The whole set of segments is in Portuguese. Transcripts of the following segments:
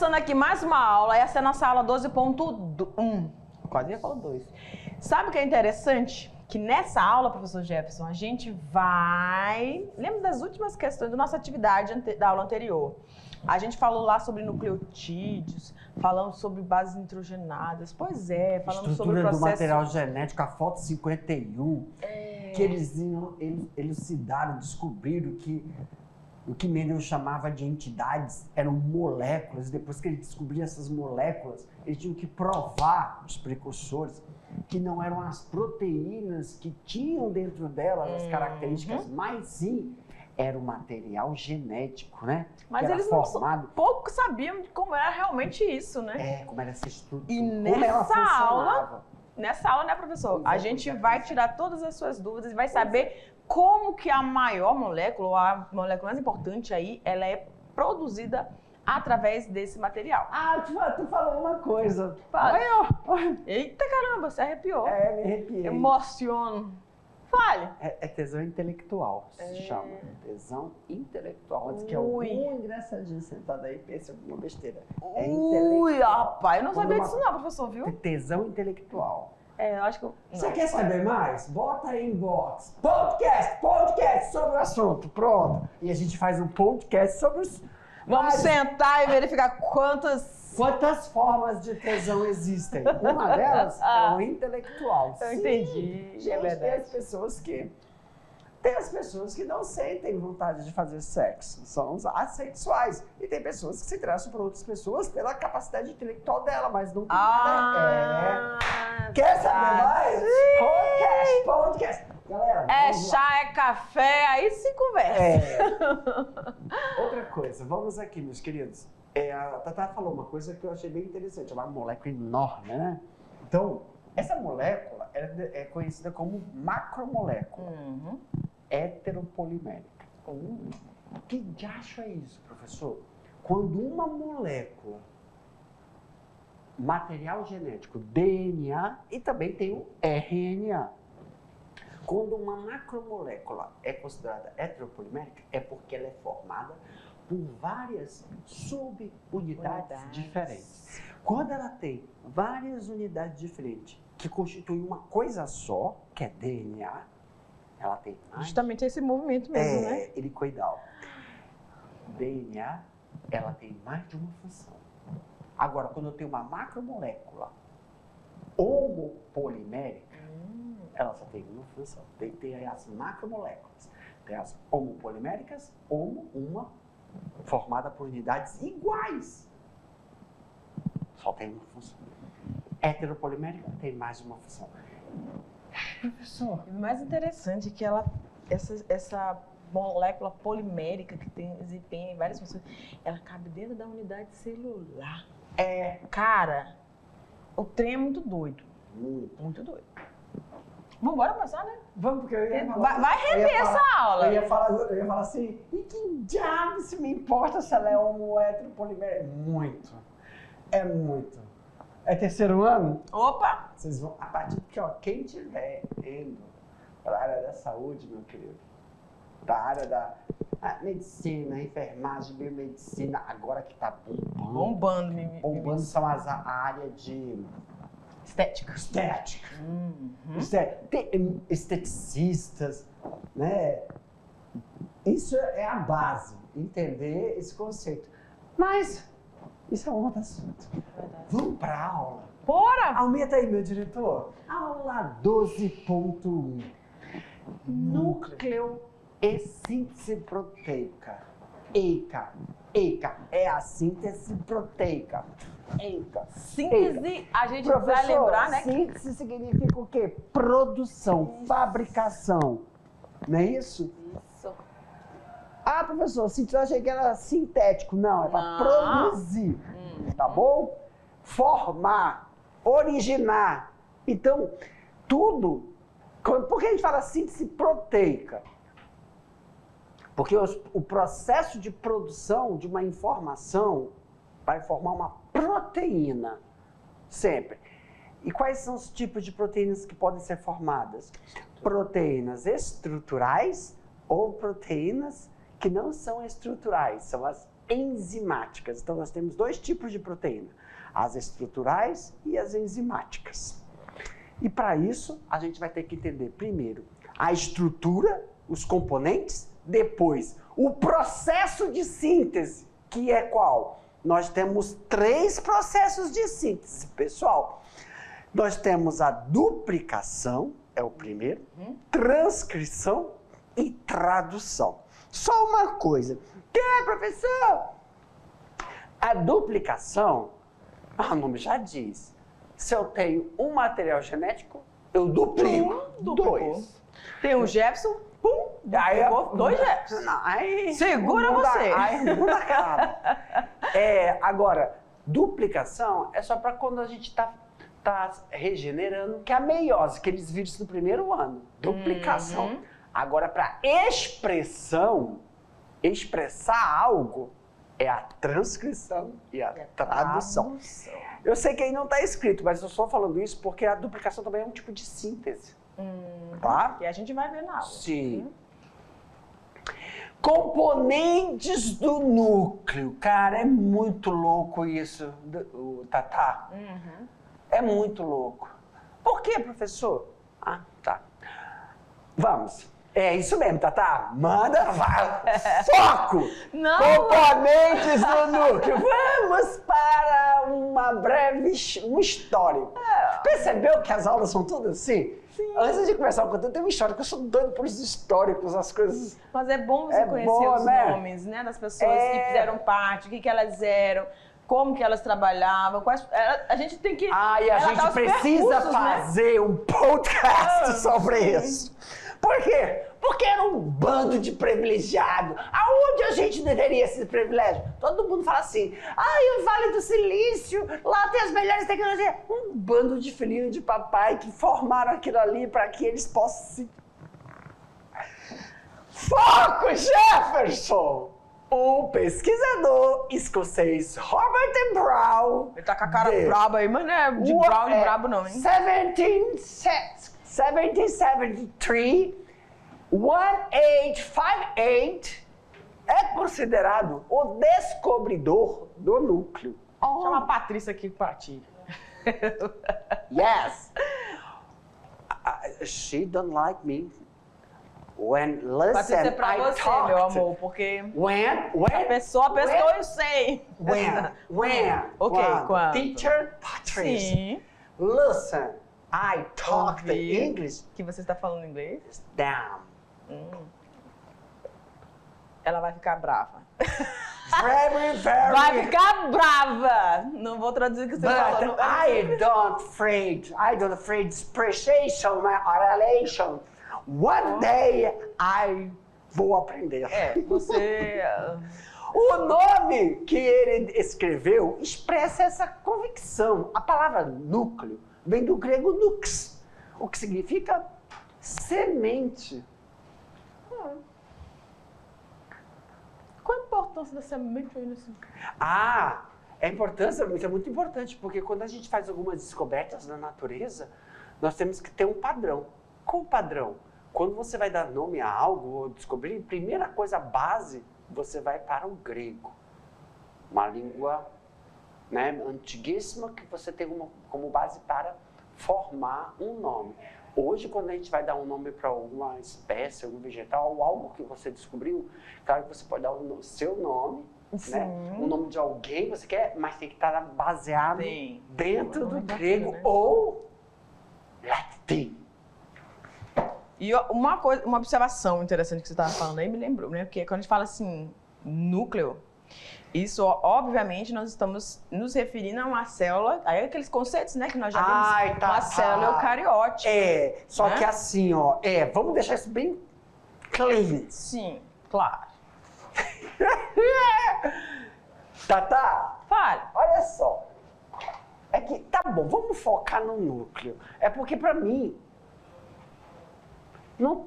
começando aqui mais uma aula, essa é a nossa aula 12.1, quase ia falar 2. Sabe o que é interessante? Que nessa aula, professor Jefferson, a gente vai... Lembra das últimas questões da nossa atividade da aula anterior? A gente falou lá sobre nucleotídeos, falamos sobre bases nitrogenadas, pois é, falamos sobre o processo... Estrutura do material genético, a foto 51, que eles elucidaram, descobriram que o que Mendel chamava de entidades eram moléculas. Depois que ele descobriu essas moléculas, eles tinham que provar, os precursores, que não eram as proteínas que tinham dentro delas as características, mas sim era o material genético, né? Mas que eles pouco sabiam de como era realmente isso, né? Como era essa estrutura, e como ela funcionava. Nessa aula, né, professor? A gente vai tirar todas as suas dúvidas e vai saber como que a maior molécula, a molécula mais importante aí, ela é produzida através desse material. Ah, tu falou uma coisa. Fala. Eita caramba, você arrepiou. Me arrepiei. Emociono. Fale. É tesão intelectual, se chama. Tesão intelectual. Antes que algum engraçadinho sentado aí pense alguma besteira. Ui, rapaz, eu não sabia disso não, professor, viu? Tesão intelectual. Eu acho que... Você quer saber mais? Bota aí em box. Podcast sobre o assunto. Pronto. E a gente faz um podcast sobre os... Vamos sentar e verificar quantas formas de tesão existem. Uma delas é o intelectual. Eu entendi. Gente, tem as pessoas que não sentem vontade de fazer sexo. São os assexuais. E tem pessoas que se interessam por outras pessoas pela capacidade intelectual dela, mas não tem nada. Quer saber mais? Podcast. Galera, chá, é café, aí se conversa. Outra coisa, vamos aqui, meus queridos. A Tatá falou uma coisa que eu achei bem interessante, uma molécula enorme, né? Então, essa molécula é conhecida como macromolécula heteropolimérica. Que diacho é isso, professor? Quando uma molécula, material genético, DNA, e também tem o RNA, quando uma macromolécula é considerada heteropolimérica, é porque ela é formada por várias subunidades diferentes. Quando ela tem várias unidades diferentes que constituem uma coisa só, que é DNA, ela tem mais... Justamente esse movimento mesmo, né? Helicoidal. DNA, ela tem mais de uma função. Agora, quando eu tenho uma macromolécula homopolimérica, ela só tem uma função. Tem que ter as macromoléculas. Tem as homopoliméricas, uma formada por unidades iguais. Só tem uma função. Heteropolimérica tem mais de uma função. Professor. O mais interessante é que essa molécula polimérica que desempenha várias funções, ela cabe dentro da unidade celular. Cara, o trem é muito doido. Muito doido. Vamos começar, né? Vamos, porque eu ia falar... Vai render essa aula. Eu ia falar assim, e que diabo se me importa se ela é homo, heteropolimérica? Muito. É muito. É terceiro ano? Opa! Vocês vão, a partir de quem estiver indo para a área da saúde, meu querido, para a área da medicina, enfermagem, biomedicina, agora que está bombando. Bombando são a área de... Estética. Tem esteticistas, né? Isso é a base, entender esse conceito. Mas isso é um outro assunto. Vamos para a aula? Bora! Aumenta aí, meu diretor. Aula 12.1. Núcleo e síntese proteica. EICA é a síntese proteica. Síntese, a gente vai lembrar, né? Síntese significa o quê? Produção, fabricação. Não é isso? Isso. Ah, professor, síntese eu achei que era sintético. Não, é para produzir. Tá bom? Formar, originar. Então, tudo. Por que a gente fala síntese proteica? Porque o processo de produção de uma informação vai formar uma proteína, sempre. E quais são os tipos de proteínas que podem ser formadas? Proteínas estruturais ou proteínas que não são estruturais, são as enzimáticas. Então, nós temos dois tipos de proteína, as estruturais e as enzimáticas. E para isso, a gente vai ter que entender primeiro a estrutura, os componentes, depois o processo de síntese, que é qual? Nós temos 3 processos de síntese, pessoal. Nós temos a duplicação, é o primeiro, transcrição e tradução. Só uma coisa. Que é, professor? A duplicação, o nome já diz. Se eu tenho um material genético, eu duplico. Dois. Tem o Jefferson, pum, duplicou 2 Jefferson. Aí, Segura você. Aí muda a cara. Agora, duplicação é só para quando a gente está regenerando, que é a meiose, aqueles vírus do primeiro ano. Duplicação. Agora, para expressar algo, é a transcrição e a tradução. Eu sei que aí não está escrito, mas eu estou falando isso porque a duplicação também é um tipo de síntese. Tá? E a gente vai ver na aula. Sim. Componentes do núcleo. Cara, é muito louco isso, Tatá. É muito louco. Por quê, professor? Ah, tá. Vamos. É isso mesmo, Tatá. Manda, vai. Foco! Não. Componentes do núcleo. Vamos para uma breve história. Percebeu que as aulas são todas assim? Sim. Antes de começar o conteúdo, tem uma história que eu sou doido por os históricos, as coisas. Mas é bom você conhecer os nomes, né, das pessoas que fizeram parte, o que elas eram, como que elas trabalhavam, a gente tem que... E a gente precisa fazer um podcast sobre isso. Por quê? Porque era um bando de privilegiado. Aonde a gente deveria esse privilégio? Todo mundo fala assim, o Vale do Silício, lá tem as melhores tecnologias. Um bando de filhinhos de papai que formaram aquilo ali para que eles possam se... Foco, Jefferson! O pesquisador escocês Robert Brown... Ele tá com a cara braba aí, mas não é de Brown de brabo não, hein? 1773, 1858, é considerado o descobridor do núcleo. Chama a Patrícia aqui pra ti. Yes. She don't like me. Patrícia é pra você, meu amor, porque a pessoa pescou, eu sei. Quando? Teacher Patricia. Sim. Listen, I talk the English. Que você está falando inglês? Down. Ela vai ficar brava. Very. Vai ficar brava. Não vou traduzir o que você falou. I don't afraid depreciation my relation. One day I vou aprender. Você... O nome que ele escreveu expressa essa convicção. A palavra núcleo vem do grego nux, o que significa semente. Qual a importância da semente aí nesse... A importância é muito importante, porque quando a gente faz algumas descobertas na natureza, nós temos que ter um padrão. Qual o padrão? Quando você vai dar nome a algo ou descobrir, primeira coisa base, você vai para o grego. Uma língua, né, antiguíssima que você tem como base para formar um nome. Hoje, quando a gente vai dar um nome para alguma espécie, algum vegetal, ou algo que você descobriu, claro que você pode dar o seu nome, né? O nome de alguém você quer, mas tem que estar baseado dentro do grego, né? Ou latim. E uma observação interessante que você estava falando aí me lembrou, né? Porque quando a gente fala assim, núcleo, isso, obviamente, nós estamos nos referindo a uma célula, aí aqueles conceitos, né, que nós já vimos, uma célula eucariótica. Só que assim, vamos deixar isso bem clean. Sim, claro. Tatá, fale. Olha só, é que, tá bom, vamos focar no núcleo. É porque pra mim, não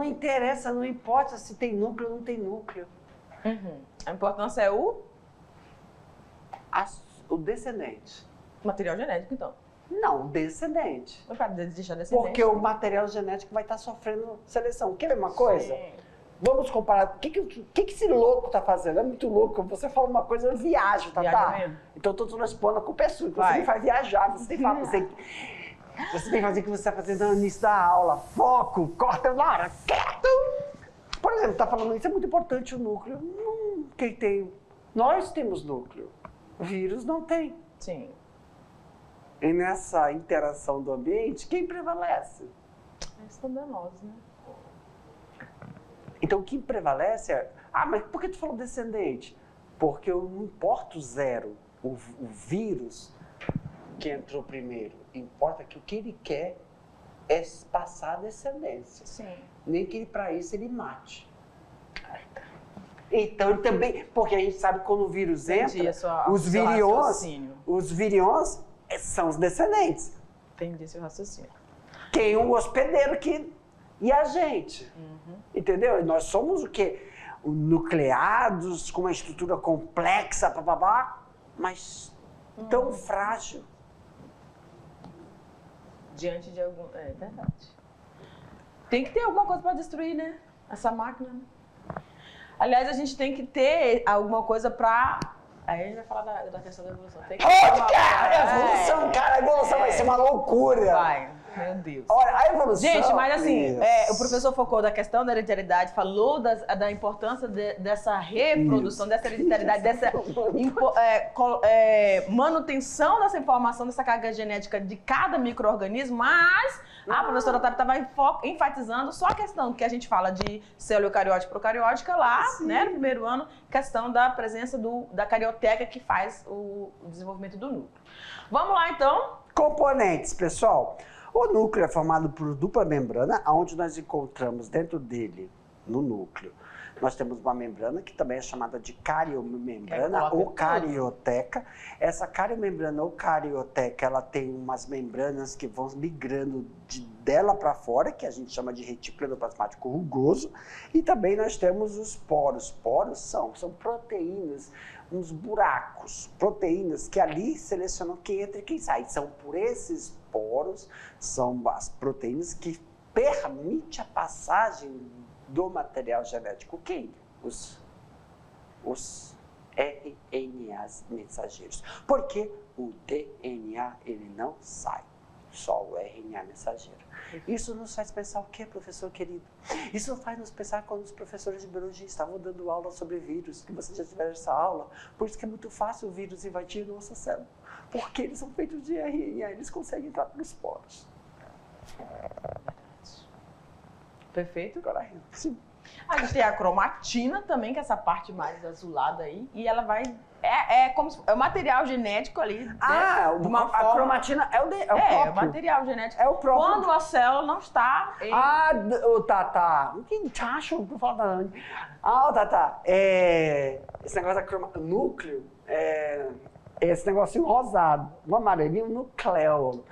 interessa, não importa se tem núcleo ou não tem núcleo. A importância é o descendente. Material genético, então. Não, o descendente. Não para deixar descendente. Porque o material genético vai estar sofrendo seleção. Quer ver uma coisa? Vamos comparar. O que esse louco tá fazendo? É muito louco. Você fala uma coisa, eu viajo, tá? Então eu tô respondo, a culpa é sua. Você me faz viajar. Você tem que fazer o que você tá fazendo no início da aula. Foco, corta na hora, quieto. Por exemplo, tá falando isso, é muito importante o núcleo. Quem tem? Nós temos núcleo. O vírus não tem. Sim. E nessa interação do ambiente, quem prevalece? Também nós, né? Então, o que prevalece é... mas por que tu falou descendente? Porque eu não importa o zero, o vírus que entrou primeiro. Importa que o que ele quer é passar a descendência. Sim. Nem que para isso ele mate. Então, ele também... Porque a gente sabe que quando o vírus entra, os virions são os descendentes. Entendi seu raciocínio. Tem um hospedeiro e a gente. Entendeu? E nós somos o quê? Nucleados, com uma estrutura complexa, mas tão frágil. Diante de algum... É verdade. Tem que ter alguma coisa para destruir, né? Essa máquina. Né? Aliás, a gente tem que ter alguma coisa para... Aí a gente vai falar da questão da evolução. Tem que evolução, cara, a evolução vai ser uma loucura. Vai. Meu Deus. Olha, a evolução... Gente, mas assim, o professor focou da questão da hereditariedade, falou da importância dessa reprodução, dessa hereditariedade, dessa manutenção dessa informação, dessa carga genética de cada micro-organismo, mas a professora Otávio estava enfatizando só a questão que a gente fala de célula eucariótica e procariótica lá, né, no primeiro ano, questão da presença da carioteca que faz o desenvolvimento do núcleo. Vamos lá, então. Componentes, pessoal. O núcleo é formado por dupla membrana, onde nós encontramos dentro dele, no núcleo, nós temos uma membrana que também é chamada de cariomembrana ou carioteca. Essa cariomembrana ou carioteca, ela tem umas membranas que vão migrando dela para fora, que a gente chama de retículo endoplasmático rugoso. E também nós temos os poros. Poros são proteínas, uns buracos, proteínas que ali selecionam quem entra e quem sai. São por esses poros, são as proteínas que permitem a passagem do material genético. Quem? Os RNAs mensageiros. Porque o DNA, ele não sai, só o RNA mensageiro. Isso nos faz pensar o quê, professor querido? Isso faz nos pensar quando os professores de biologia estavam dando aula sobre vírus, que vocês já tiveram essa aula. Por isso que é muito fácil o vírus invadir a nossa célula. Porque eles são feitos de RNA, eles conseguem entrar pelos poros. Perfeito. Agora, sim. A gente tem a cromatina também, que é essa parte mais azulada aí, e ela vai... É o material genético ali. A cromatina é o próprio. É o material genético. É o próprio. Quando a célula não está em... Tata. O que você acha por falar da onde? Tata. Esse negócio da núcleo, esse negocinho rosado, um amarelinho, nucleolo.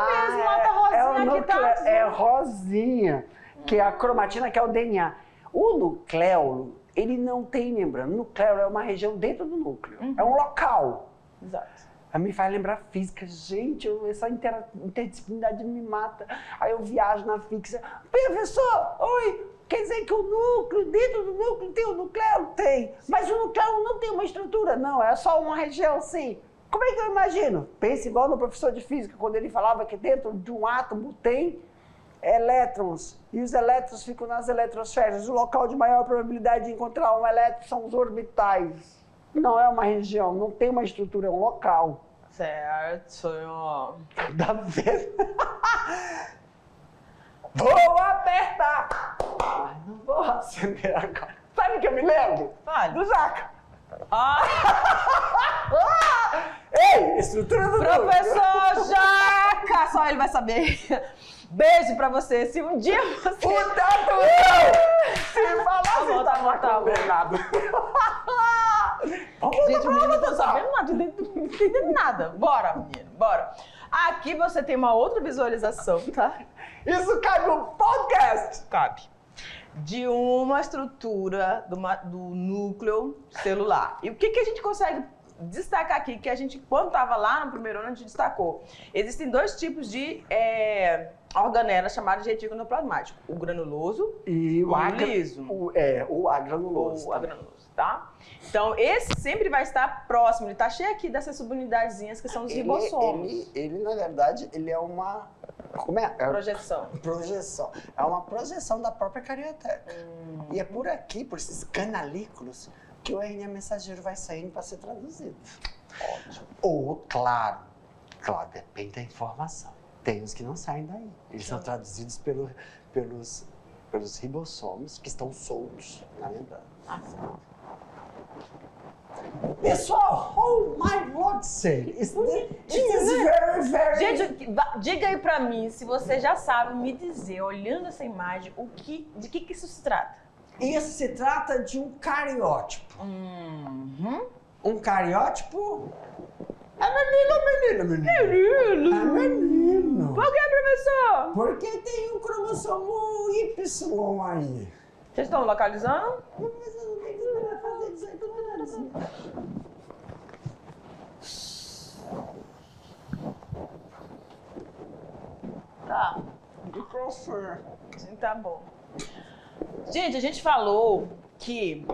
Mesmo, lá tá rosinha aqui, tá? É rosinha, que é a cromatina, que é o DNA. O nucleolo, ele não tem membrana. O nucleolo é uma região dentro do núcleo. É um local. Exato. Me faz lembrar física. Gente, essa interdisciplinaridade me mata. Aí eu viajo na física. Professor, oi, quer dizer que o núcleo, dentro do núcleo tem o nucleolo? Tem. Mas o nucleolo não tem uma estrutura, não. É só uma região assim. Como é que eu imagino? Pense igual no professor de física, quando ele falava que dentro de um átomo tem elétrons, e os elétrons ficam nas eletrosferas. O local de maior probabilidade de encontrar um elétron são os orbitais. Não é uma região, não tem uma estrutura, é um local. Certo, senhor. Dá ver. Vou apertar! Mas não vou acender agora. Sabe o que eu me lembro? Fale. Do Jaca. Ei, estrutura do Professor Jaca! Só ele vai saber. Beijo pra você. Se um dia você... O Tato não! Se falar, tá condenado. Gente, o menino não tá sabendo nada, não entendendo nada. Bora, menino, bora. Aqui você tem uma outra visualização, tá? Isso cabe no podcast! Cabe. De uma estrutura do núcleo celular. E o que a gente consegue destacar aqui que a gente, quando estava lá no primeiro ano, a gente destacou. Existem 2 tipos de organelas chamadas de retículo endoplasmático. O granuloso e o liso. O agranuloso. O agranuloso, tá? Então, esse sempre vai estar próximo. Ele tá cheio aqui dessas subunidadezinhas que são os ribossomos. Ele, na verdade, ele é uma... Como é? Projeção. Projeção. É uma projeção da própria carioteca. E é por aqui, por esses canalículos, que o RNA mensageiro vai saindo para ser traduzido. Ótimo. Ou, claro, depende da informação. Tem uns que não saem daí. Eles são traduzidos pelos ribossomos que estão soltos na membrana. Pessoal, oh my Lord, say, it is very, very... Gente, diga aí pra mim, se você já sabe me dizer, olhando essa imagem, de que isso se trata? Isso se trata de um cariótipo. Um cariótipo é menino. É menino. Por que, professor? Porque tem um cromossomo Y aí. Vocês estão localizando? Mas eu não tenho que fazer 18 anos. Tá. De café. Sim, tá bom. Gente, a gente falou que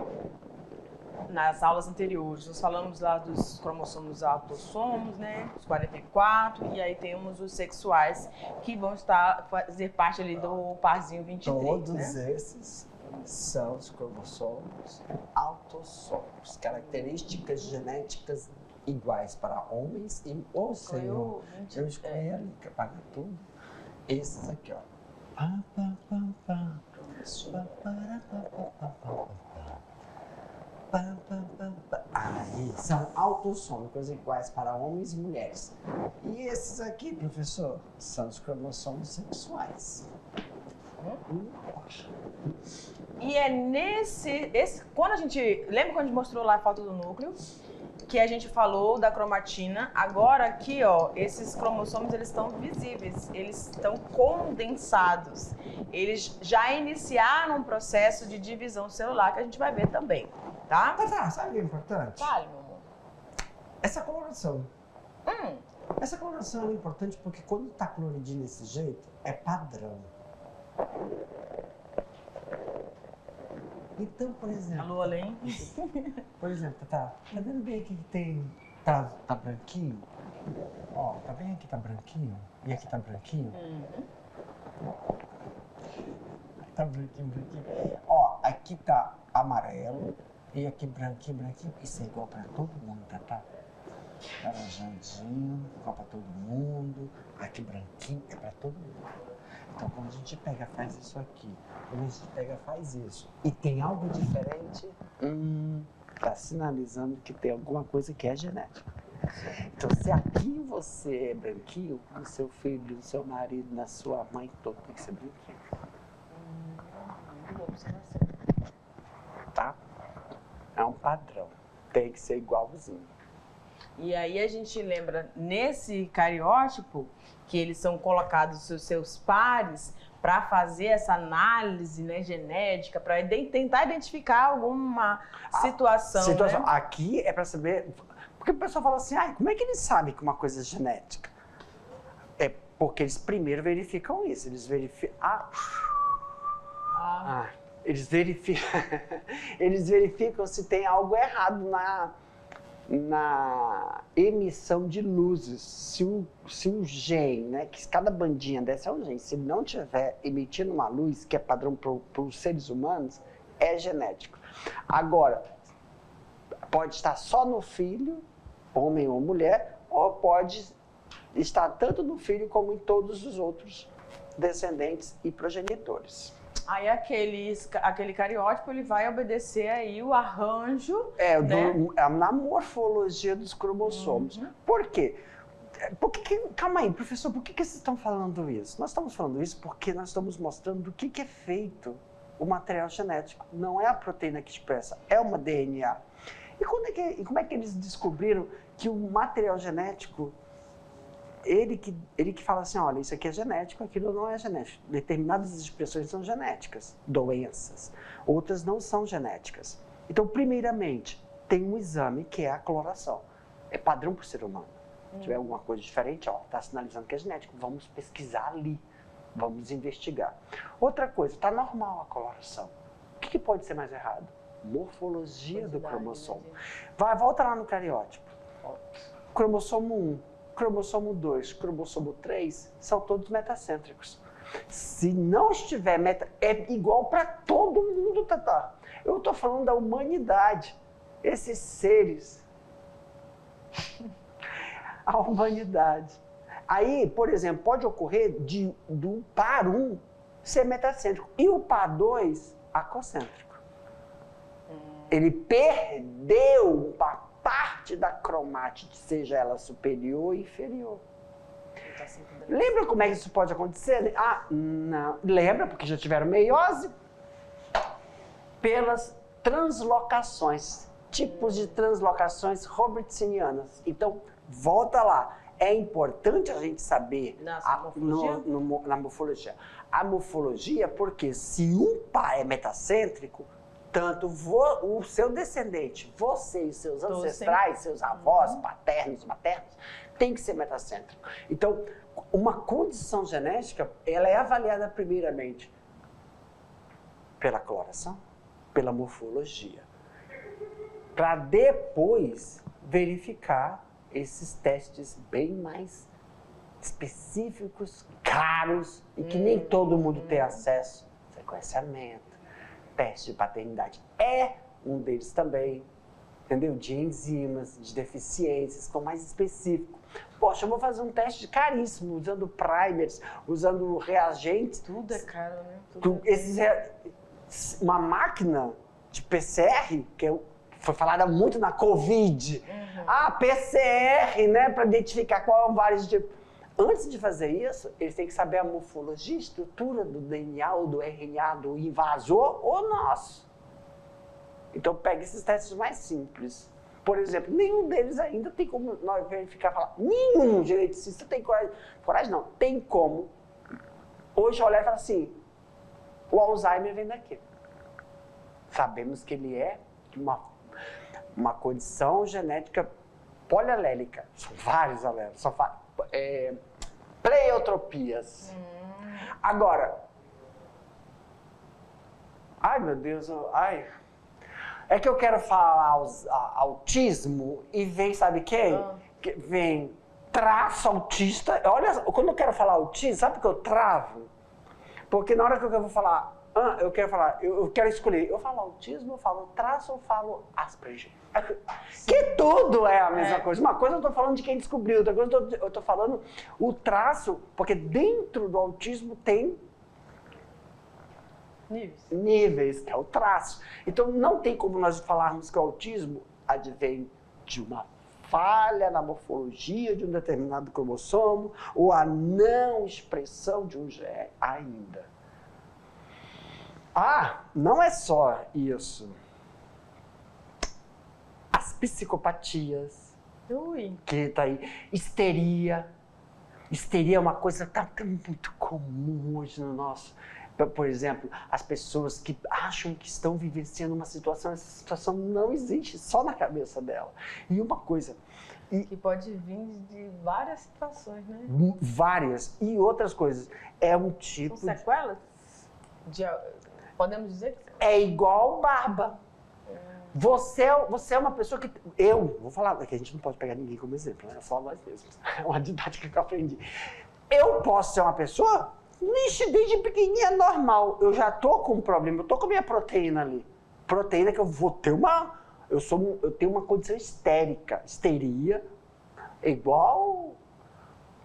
nas aulas anteriores nós falamos lá dos cromossomos autossomos, né? Os 44, e aí temos os sexuais que vão fazer parte ali do parzinho 23, Todos né? esses são os cromossomos autossomos, características genéticas iguais para homens e ou senhor. Eu escolhi ali para tudo. Esses aqui, ó. Aí são autossômicos iguais para homens e mulheres. E esses aqui, professor, são os cromossomos sexuais. E é quando a gente, lembra quando a gente mostrou lá a foto do núcleo? Que a gente falou da cromatina. Agora aqui, ó, esses cromossomos, eles estão visíveis, eles estão condensados. Eles já iniciaram um processo de divisão celular que a gente vai ver também, tá? Tá, sabe o que é importante? Fale, meu amor. Essa coloração. Essa coloração é importante porque quando tá coloridinho desse jeito, é padrão. Então, por exemplo... Alô, além? Por exemplo, tá vendo bem aqui que tem... Tá branquinho? Ó, tá bem aqui tá branquinho? E aqui tá branquinho? Tá branquinho. Ó, aqui tá amarelo e aqui branquinho. Isso é igual pra todo mundo, tá? Laranjadinho, igual pra todo mundo. Aqui branquinho é pra todo mundo. Então, quando a gente pega, faz isso aqui. Quando a gente pega, faz isso. E tem algo diferente, tá sinalizando que tem alguma coisa que é genética. Então, se aqui você é branquinho, no seu filho, no seu marido, na sua mãe, todo tem que ser branquinho. Tá? É um padrão. Tem que ser igualzinho. E aí a gente lembra, nesse cariótipo, que eles são colocados os seus pares para fazer essa análise, né, genética, para tentar identificar alguma situação. Né? Aqui é para saber... Porque o pessoal fala assim, como é que eles sabem que uma coisa é genética? É porque eles primeiro verificam isso. Eles verificam... Eles verificam se tem algo errado na emissão de luzes. Se o gene, né, que cada bandinha dessa é um gene, se ele não estiver emitindo uma luz, que é padrão para os seres humanos, é genético. Agora, pode estar só no filho, homem ou mulher, ou pode estar tanto no filho como em todos os outros descendentes e progenitores. Aí aquele cariótipo, ele vai obedecer aí o arranjo, na morfologia dos cromossomos. Por quê? Calma aí, professor, por que vocês estão falando isso? Nós estamos falando isso porque nós estamos mostrando do que é feito o material genético. Não é a proteína que expressa, é uma DNA. E como é que eles descobriram que o material genético... Ele que fala assim, olha, isso aqui é genético, aquilo não é genético. Determinadas expressões são genéticas, doenças. Outras não são genéticas. Então, primeiramente, tem um exame que é a coloração. É padrão para o ser humano. Se tiver alguma coisa diferente, está sinalizando que é genético. Vamos pesquisar ali. Vamos investigar. Outra coisa, está normal a coloração. O que pode ser mais errado? Morfologia do cromossomo. Volta lá no cariótipo. Cromossomo 1, cromossomo 2, cromossomo 3, são todos metacêntricos. Se não estiver é igual para todo mundo, Tatá. Eu estou falando da humanidade. Esses seres. A humanidade. Aí, por exemplo, pode ocorrer do par 1 ser metacêntrico e o par 2 acocêntrico. Ele perdeu uma parte da cromátide, seja ela superior ou inferior. Lembra como é que isso pode acontecer? Ah, não. Lembra, porque já tiveram meiose? Pelas translocações, tipos de translocações robertsonianas. Então, volta lá. É importante a gente saber na morfologia. A morfologia, porque se um pai é metacêntrico, tanto o seu descendente, você e seus ancestrais, seus avós, paternos, maternos, tem que ser metacêntrico. Então, uma condição genética, ela é avaliada primeiramente pela coloração, pela morfologia, para depois verificar esses testes bem mais específicos, caros, e que nem todo mundo tem acesso. Sequenciamento, teste de paternidade é um deles também, entendeu? De enzimas, de deficiências, que são mais específicos. Poxa, eu vou fazer um teste caríssimo, usando primers, usando reagentes. Tudo é caro, né? Uma máquina de PCR, foi falada muito na Covid. PCR, né, para identificar qual é o vários tipos. Antes de fazer isso, eles têm que saber a morfologia, a estrutura do DNA ou do RNA do invasor ou nosso. Então, pega esses testes mais simples. Por exemplo, nenhum deles ainda tem como nós verificar, falar, nenhum geneticista tem coragem. Coragem não, tem como. Hoje olhar e falar assim, o Alzheimer vem daqui. Sabemos que ele é uma condição genética polialélica. São vários alélicos. São pleiotropias. Agora, ai meu Deus, é que eu quero falar autismo e vem, sabe quem? Vem traço autista. Olha, quando eu quero falar autismo, sabe por que eu travo? Porque na hora que eu vou falar, eu quero escolher, eu falo autismo, eu falo traço, eu falo Asperger. Que tudo é a mesma coisa. Uma coisa eu estou falando de quem descobriu, outra coisa eu estou falando o traço, porque dentro do autismo tem níveis, que é o traço. Então não tem como nós falarmos que o autismo advém de uma falha na morfologia de um determinado cromossomo ou a não expressão de um gene ainda. Não é só isso. As psicopatias, que tá aí, histeria. Histeria é uma coisa que está muito comum hoje no nosso. Por exemplo, as pessoas que acham que estão vivenciando uma situação, essa situação não existe, só na cabeça dela. E uma coisa... Que pode vir de várias situações, né? Várias. E outras coisas. É um tipo... São sequelas? Podemos dizer que... É igual barba. Você é uma pessoa que... vou falar, que a gente não pode pegar ninguém como exemplo, né? É só nós mesmos. É uma didática que eu aprendi. Eu posso ser uma pessoa... desde pequenininha normal. Eu já tô com um problema, eu tô com a minha proteína ali. Proteína que eu vou ter eu tenho uma condição histérica. Histeria é igual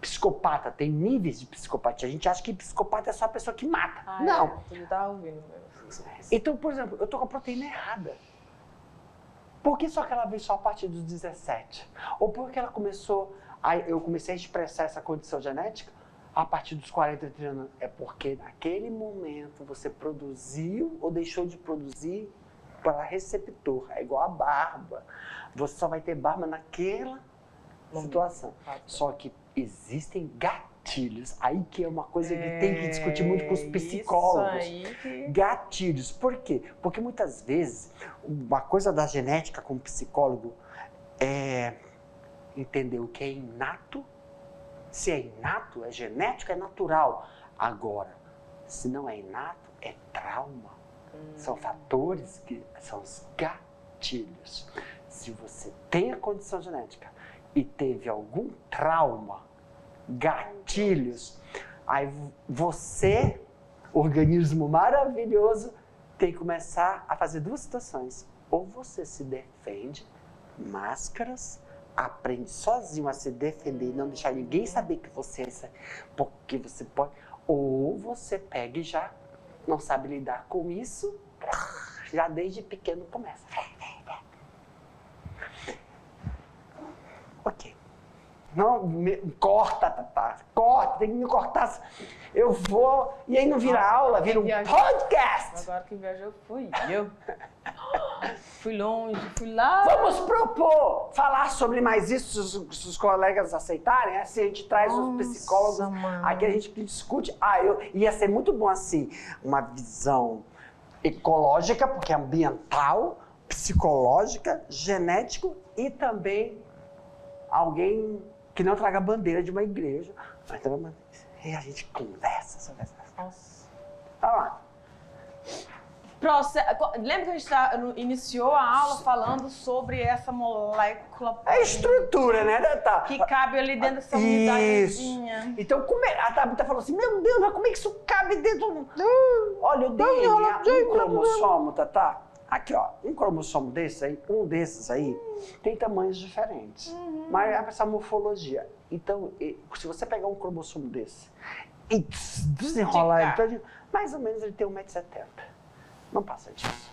psicopata, tem níveis de psicopatia. A gente acha que psicopata é só a pessoa que mata. Não. Você tá ouvindo. Então, por exemplo, eu tô com a proteína errada. Por que só que ela veio só a partir dos 17? Ou porque ela eu comecei a expressar essa condição genética a partir dos 40, 30 anos? É porque naquele momento você produziu ou deixou de produzir para receptor. É igual a barba. Você só vai ter barba naquela situação. Só que existem gatilhos. Aí que é uma coisa que tem que discutir muito com os psicólogos. Gatilhos. Por quê? Porque muitas vezes, uma coisa da genética como psicólogo é entender o que é inato. Se é inato, é genético, é natural. Agora, se não é inato, é trauma. São fatores que são os gatilhos. Se você tem a condição genética e teve algum trauma, gatilhos, aí você, organismo maravilhoso, tem que começar a fazer duas situações. Ou você se defende, máscaras, aprende sozinho a se defender e não deixar ninguém saber que você é isso, porque você pode. Ou você pega e já não sabe lidar com isso, já desde pequeno começa. Ok. Não, corta, Tatá. Corta, tem que me cortar. Eu vou. E aí não vira aula, vira um podcast. Agora quem viajou fui eu. Fui longe, fui lá. Vamos propor falar sobre mais isso, se os colegas aceitarem. Assim a gente traz os psicólogos. Mano. Aqui a gente discute. Ia ser muito bom assim, uma visão ecológica, porque é ambiental, psicológica, genético e também alguém que não traga bandeira de uma igreja. E a gente conversa sobre essas coisas. Nossa. Tá lá. Lembra que a gente iniciou a aula falando sobre essa molécula... É a estrutura, né, Tatá? Que cabe ali dentro dessa Isso. unidadezinha. Então, a Tabita falou assim, meu Deus, mas como é que isso cabe dentro... Olha, o DNA, um cromossomo, Tatá. Aqui, ó, um cromossomo desse aí, um desses aí, tem tamanhos diferentes. Mas é essa morfologia. Então, se você pegar um cromossomo desse e desenrolar ele, mais ou menos ele tem 1,70 m. Não passa disso.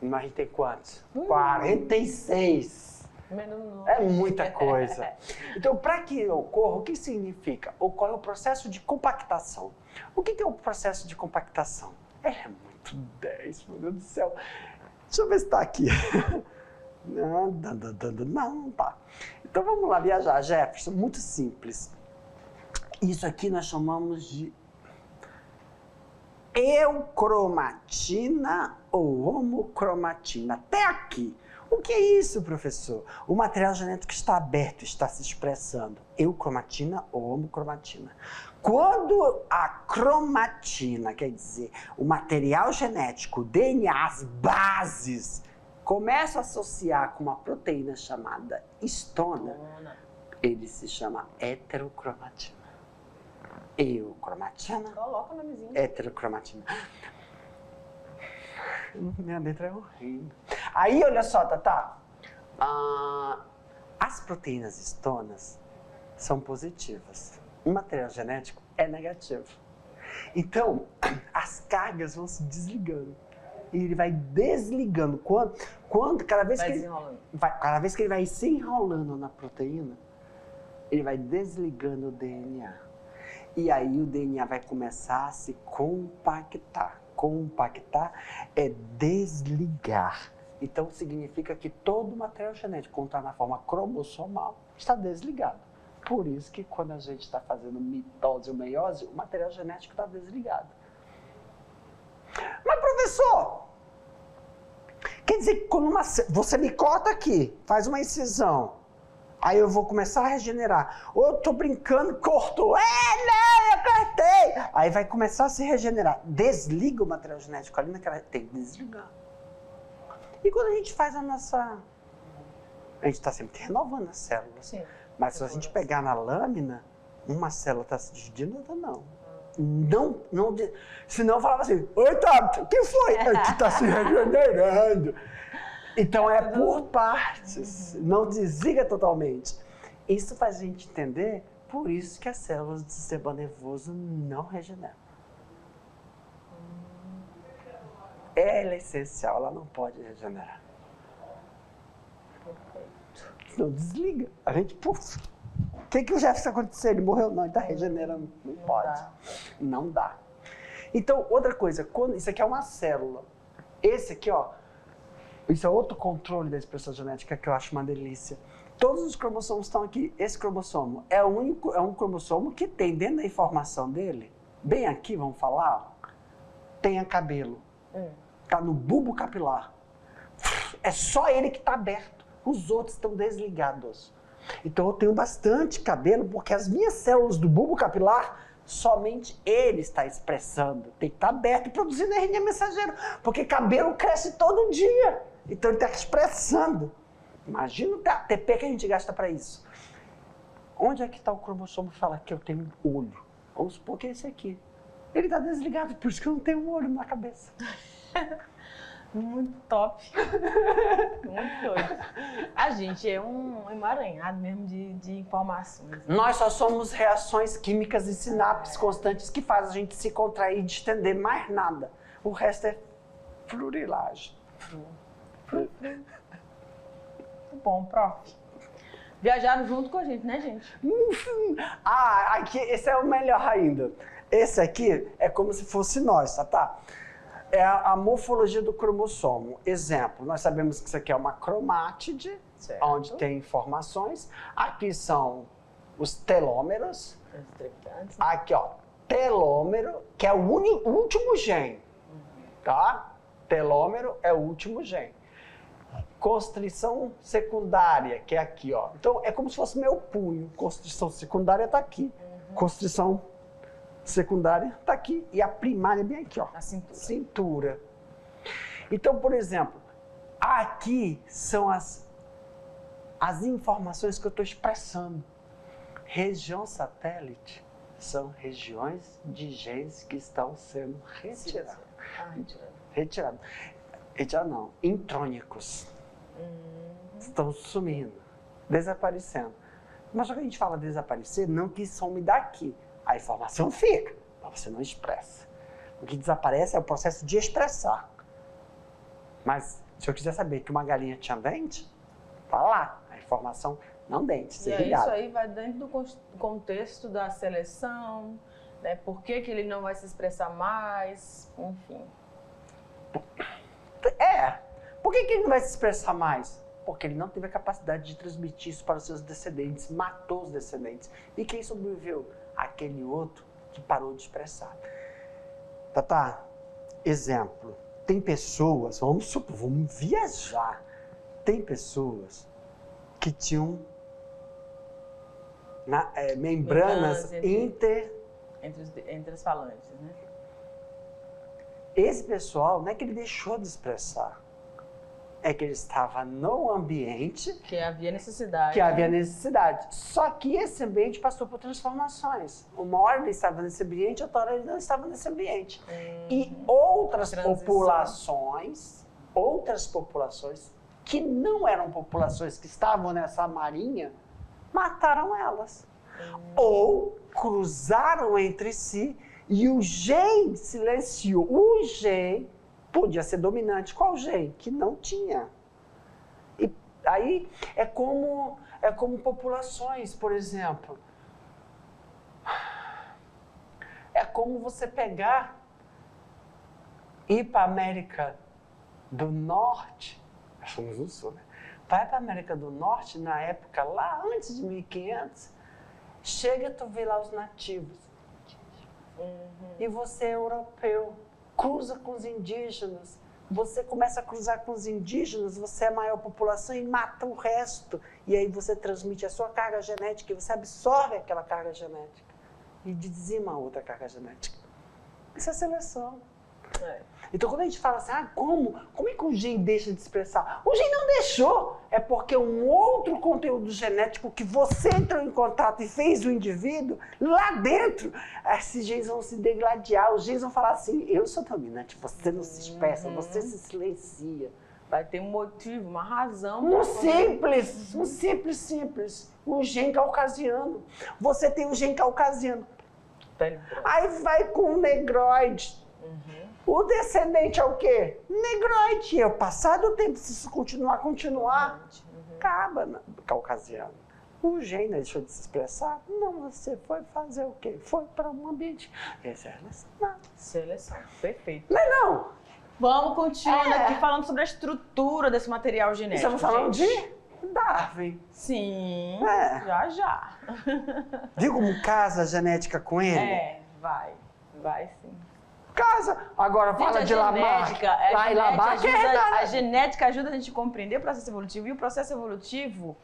Mas a gente tem quantos? 46. É muita coisa. Então, para que ocorra, o que significa? Ocorre o processo de compactação. O que é o processo de compactação? É muito 10, meu Deus do céu. Deixa eu ver se está aqui. Não tá. Então, vamos lá viajar, Jefferson. Muito simples. Isso aqui nós chamamos de eucromatina ou homocromatina. Até aqui. O que é isso, professor? O material genético está aberto, está se expressando. Eucromatina ou homocromatina. Quando a cromatina, quer dizer, o material genético, o DNA, as bases, começa a associar com uma proteína chamada histona, ele se chama heterocromatina. Eucromatina. Coloca o nomezinho. Heterocromatina. Minha letra é horrível. Aí, olha só, Tatá. As proteínas histonas são positivas. O material genético é negativo. Então, as cargas vão se desligando. E ele vai desligando. Cada vez que ele vai se enrolando na proteína, ele vai desligando o DNA. E aí o DNA vai começar a se compactar. Compactar é desligar. Então significa que todo o material genético, quando está na forma cromossomal, está desligado. Por isso que quando a gente está fazendo mitose ou meiose, o material genético está desligado. Mas professor, quer dizer que quando você me corta aqui, faz uma incisão, aí eu vou começar a regenerar. Ou eu tô brincando, cortou. Não, eu cortei. Aí vai começar a se regenerar. Desliga o material genético ali naquela... Tem que desligar. E quando a gente faz a nossa... A gente está sempre renovando as células. Sim. Mas se a gente pegar na lâmina, uma célula está se dividindo, outra não. Não, senão eu falava assim, oi, Tabita, o que foi? É que está se regenerando. Então é por partes, não desliga totalmente. Isso faz a gente entender, por isso que as células do sistema nervoso não regeneram. Ela é essencial, ela não pode regenerar. Não desliga. A gente, puf. O que o Jefferson aconteceu? Ele morreu? Não, ele está regenerando. Não pode. Não dá. Então, outra coisa, isso aqui é uma célula. Esse aqui, ó, isso é outro controle da expressão genética que eu acho uma delícia. Todos os cromossomos estão aqui. Esse cromossomo é um cromossomo que tem dentro da informação dele, bem aqui, vamos falar, tem cabelo. Está no bulbo capilar. É só ele que está aberto. Os outros estão desligados. Então eu tenho bastante cabelo porque as minhas células do bulbo capilar, somente ele está expressando. Tem que estar aberto e produzindo RNA mensageiro. Porque cabelo cresce todo dia. Então ele está expressando. Imagina o ATP que a gente gasta para isso. Onde é que está o cromossomo que fala que eu tenho olho? Vamos supor que é esse aqui. Ele está desligado, por isso que eu não tenho um olho na cabeça. Muito top. Muito doido. A gente é um emaranhado mesmo de informações. Né? Nós só somos reações químicas e sinapses constantes que fazem a gente se contrair e distender, mais nada. O resto é fluorilagem. Muito bom, prof. Viajaram junto com a gente, né, gente? Aqui, esse é o melhor ainda. Esse aqui é como se fosse nós, tá? É a morfologia do cromossomo. Exemplo, nós sabemos que isso aqui é uma cromátide, certo, onde tem informações. Aqui são os telômeros. Aqui, ó, telômero, que é o último gene, tá? Telômero é o último gene. Constrição secundária, que é aqui, ó. Então, é como se fosse meu punho. Constrição secundária tá aqui. Constrição secundária está aqui e a primária bem aqui, ó. A cintura. Cintura. Então, por exemplo, aqui são as informações que eu estou expressando. Região satélite são regiões de genes que estão sendo retirados. Retirados não, intrônicos. Estão sumindo, desaparecendo. Mas só que a gente fala desaparecer, não que some daqui. A informação fica, mas você não expressa. O que desaparece é o processo de expressar. Mas se eu quiser saber que uma galinha tinha dente, tá lá. A informação não dente, e aí, isso aí vai dentro do contexto da seleção, né? Por que ele não vai se expressar mais, enfim. Por que ele não vai se expressar mais? Porque ele não teve a capacidade de transmitir isso para os seus descendentes, matou os descendentes. E quem sobreviveu? Aquele outro que parou de expressar. Tá. Exemplo. Tem pessoas, vamos viajar. Tem pessoas que tinham membranas entre as falanges, né? Esse pessoal, não é que ele deixou de expressar. É que ele estava no ambiente que havia necessidade. Só que esse ambiente passou por transformações. Uma hora ele estava nesse ambiente, outra hora ele não estava nesse ambiente. E outras populações que não eram populações que estavam nessa marinha, mataram elas. Ou cruzaram entre si e o gen silenciou. O gen podia ser dominante. Qual gen? Que não tinha. E aí é como populações, por exemplo. É como você pegar e ir para a América do Norte. Nós somos do Sul, né? Vai para a América do Norte na época lá antes de 1500. Chega, tu vê lá os nativos. E você é europeu. Cruza com os indígenas, você começa a cruzar com os indígenas, você é a maior população e mata o resto. E aí você transmite a sua carga genética e você absorve aquela carga genética e dizima a outra carga genética. Isso é seleção. Então quando a gente fala assim, como é que o gen deixa de expressar? O gen não deixou, é porque um outro conteúdo genético que você entrou em contato e fez o indivíduo, lá dentro, esses genes vão se degladiar, os genes vão falar assim, eu sou dominante, você não se expressa, você se silencia. Vai ter um motivo, uma razão. Simples. O gen caucasiano. Você tem o gen caucasiano. Aí vai com o negroide. O descendente é o quê? Negroide. E ao passar do tempo, se isso continuar, acaba no caucasiano. O gene deixou de se expressar? Não, você foi fazer o quê? Foi para um ambiente. Essa é a seleção. Perfeito. Não. Vamos continuando aqui falando sobre a estrutura desse material genético. Estamos falando de Darwin. Sim, já. Viu como casa a genética com ele? Vai sim. casa. Agora fala de Lamarck. Lá em Lamarck a genética ajuda a gente a compreender o processo evolutivo. E o processo evolutivo,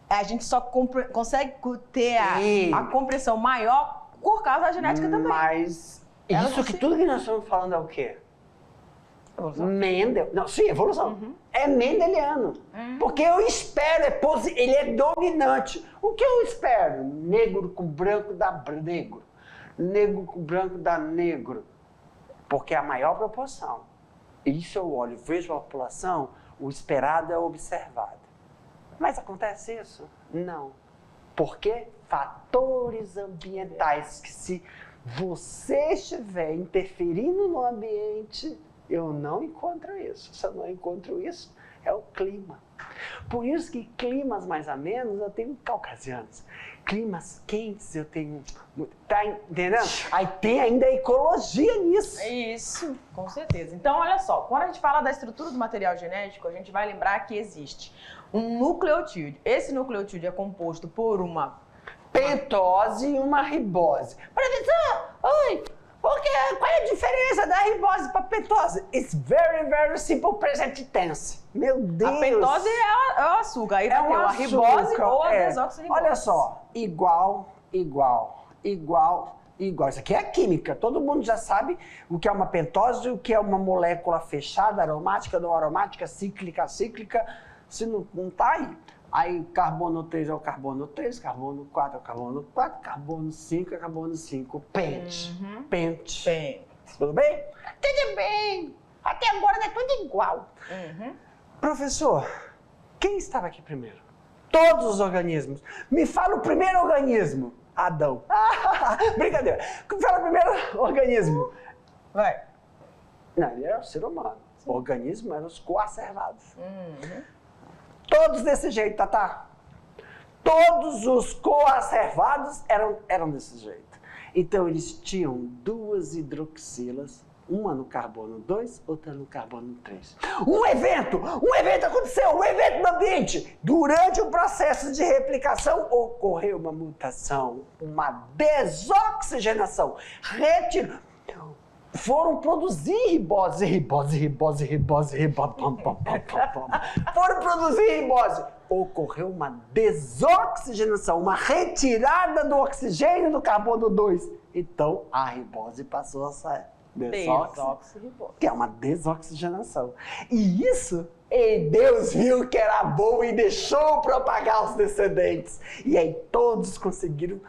a gente só consegue ter a compreensão maior por causa da genética também. Mas isso que tudo que nós estamos falando é o quê? Evolução. Mendel. Não, sim, evolução. É mendeliano. Porque eu espero, ele é dominante. O que eu espero? Negro com branco dá negro. Negro com branco dá negro. Porque é a maior proporção. Isso eu olho, vejo a população, o esperado é o observado. Mas acontece isso? Não. Por quê? Fatores ambientais que se você estiver interferindo no ambiente, eu não encontro isso. Se eu não encontro isso, é o clima. Por isso que climas mais amenos eu tenho caucasianos. Climas quentes eu tenho... Tá entendendo? Aí tem ainda a ecologia nisso. Isso, com certeza. Então, olha só. Quando a gente fala da estrutura do material genético, a gente vai lembrar que existe um nucleotídeo. Esse nucleotídeo é composto por uma pentose e uma ribose. Professor, oi, qual é a diferença da ribose para pentose? It's very, very simple present tense. Meu Deus. A pentose é o açúcar, aí vai ter a ribose ou a desoxirribose. Olha só, igual. Isso aqui é química. Todo mundo já sabe o que é uma pentose, o que é uma molécula fechada, aromática, não aromática, cíclica. Se não tá aí. Aí carbono 3 é o carbono 3, carbono 4 é o carbono 4, carbono 5 é o carbono 5. Pente. Tudo bem? Tudo bem. Até agora é tudo igual. Professor, quem estava aqui primeiro? Todos os organismos. Me fala o primeiro organismo. Adão. Brincadeira. Me fala o primeiro organismo. Vai. Não, ele era o ser humano. O organismo eram os coacervados. Todos desse jeito, Tatá. Todos os coacervados eram desse jeito. Então, eles tinham duas hidroxilas, uma no carbono 2, outra no carbono 3. Um evento aconteceu, um evento no ambiente. Durante o processo de replicação, ocorreu uma mutação, uma desoxigenação. Foram produzir ribose. Foram produzir ribose. Ocorreu uma desoxigenação, uma retirada do oxigênio do carbono 2. Então, a ribose passou a sair. Desoxirribose. Que é uma desoxigenação. E isso, Deus viu que era bom e deixou propagar os descendentes. E aí todos conseguiram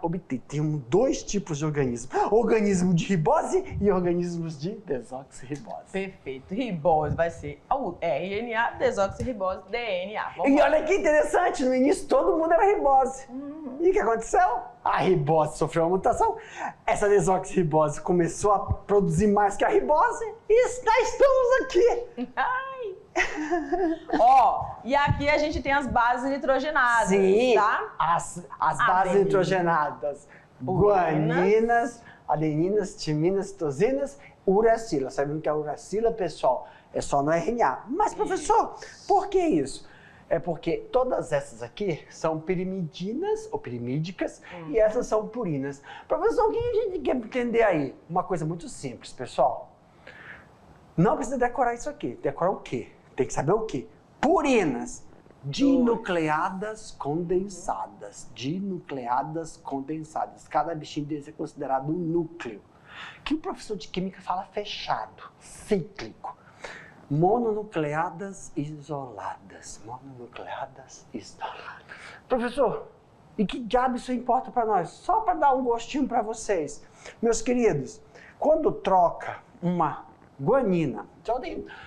obter. Tem dois tipos de organismos. Organismo de ribose e organismos de desoxirribose. Perfeito. Ribose vai ser RNA, desoxirribose, DNA. E olha que interessante, no início todo mundo era ribose. E o que aconteceu? A ribose sofreu uma mutação. Essa desoxirribose começou a produzir mais que a ribose. E nós estamos aqui. E aqui a gente tem as bases nitrogenadas, sim, tá? As bases nitrogenadas. Guaninas, adeninas, timinas, citosinas, uracila. Sabendo que a uracila, pessoal, é só no RNA. Mas, professor, por que isso? É porque todas essas aqui são pirimidinas ou pirimídicas e essas são purinas. Professor, o que a gente quer entender aí? Uma coisa muito simples, pessoal. Não precisa decorar isso aqui. Decorar o quê? Tem que saber o quê? Purinas. Dinucleadas condensadas. Dinucleadas condensadas. Cada bichinho desse é considerado um núcleo. Que o professor de química fala fechado, cíclico. Mononucleadas isoladas. Mononucleadas isoladas. Professor, e que diabo isso importa para nós? Só para dar um gostinho para vocês. Meus queridos, quando troca uma guanina,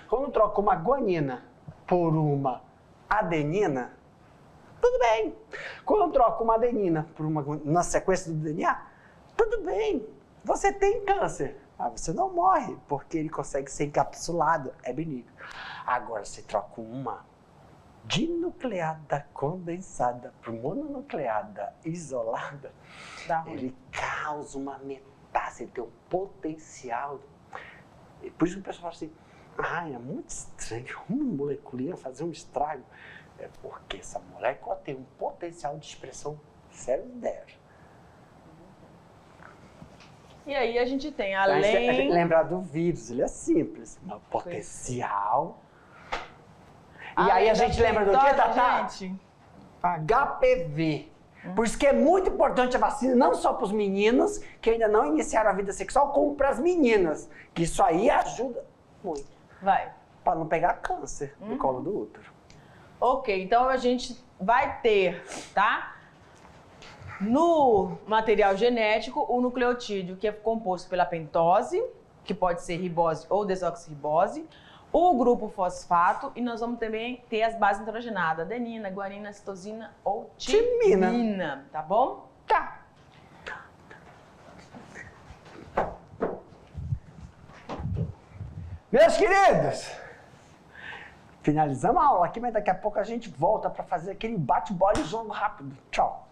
quando troca uma guanina por uma adenina, tudo bem. Quando troca uma adenina por na sequência do DNA, tudo bem. Você tem câncer, mas você não morre, porque ele consegue ser encapsulado, é benigno. Agora, você troca uma dinucleada condensada por mononucleada isolada, ele causa uma metástase, ele tem um potencial. Por isso que o pessoal fala assim, é muito estranho, uma moleculinha fazer um estrago. É porque essa molécula tem um potencial de expressão 0,0. E aí a gente tem, A gente tem que além... lembrar do vírus, ele é simples. O potencial. E além aí a da gente lembra do que, pentose, Tatá? gente? HPV. Por isso que é muito importante a vacina, não só para os meninos que ainda não iniciaram a vida sexual, como para as meninas. Que isso aí ajuda muito. Vai. Para não pegar câncer do colo do útero. Ok, então a gente vai ter, tá? No material genético, o nucleotídeo, que é composto pela pentose, que pode ser ribose ou desoxirribose, o grupo fosfato, e nós vamos também ter as bases nitrogenadas, adenina, guanina, citosina ou timina, tá bom? Tá. Meus queridos, finalizamos a aula aqui, mas daqui a pouco a gente volta para fazer aquele bate-bola e jogo rápido. Tchau.